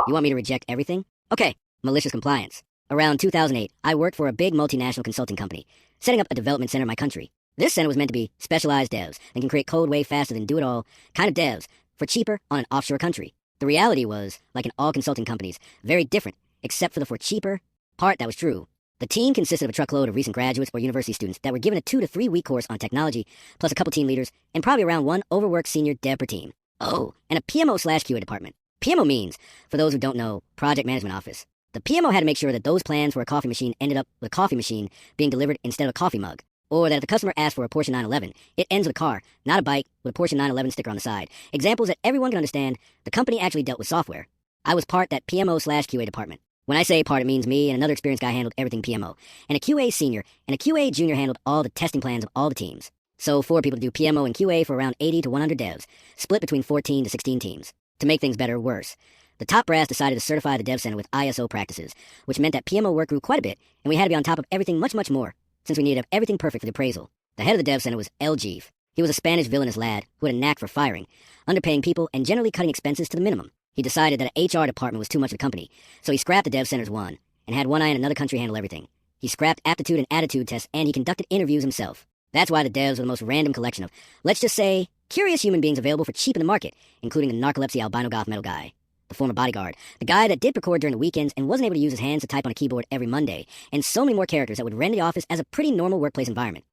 You want me to reject everything? Okay, malicious compliance. Around 2008, I worked for a big multinational consulting company, setting up a development center in my country. This center was meant to be specialized devs that can create code way faster than do-it-all kind of devs for cheaper on an offshore country. The reality was, like in all consulting companies, very different, except for the for cheaper part that was true. The team consisted of a truckload of recent graduates or university students that were given a 2 to 3 week course on technology, plus a couple team leaders, and probably around one overworked senior dev per team. Oh, and a PMO/QA department. PMO means, for those who don't know, Project Management Office. The PMO had to make sure that those plans for a coffee machine ended up with a coffee machine being delivered instead of a coffee mug. Or that if the customer asked for a Porsche 911, it ends with a car, not a bike, with a Porsche 911 sticker on the side. Examples that everyone can understand, the company actually dealt with software. I was part that PMO/QA department. When I say part, it means me and another experienced guy handled everything PMO. And a QA senior and a QA junior handled all the testing plans of all the teams. So 4 people to do PMO and QA for around 80 to 100 devs, split between 14 to 16 teams. To make things better or worse, the top brass decided to certify the dev center with ISO practices, which meant that PMO work grew quite a bit, and we had to be on top of everything much more, since we needed to have everything perfect for the appraisal. The head of the dev center was El Jeef. He was a Spanish villainous lad who had a knack for firing, underpaying people, and generally cutting expenses to the minimum. He decided that an HR department was too much of a company, so he scrapped the dev center's one, and had one eye in another country handle everything. He scrapped aptitude and attitude tests, and he conducted interviews himself. That's why the devs were the most random collection of, let's just say, curious human beings available for cheap in the market, including the narcolepsy albino goth metal guy, the former bodyguard, the guy that did record during the weekends and wasn't able to use his hands to type on a keyboard every Monday, and so many more characters that would render the office as a pretty normal workplace environment.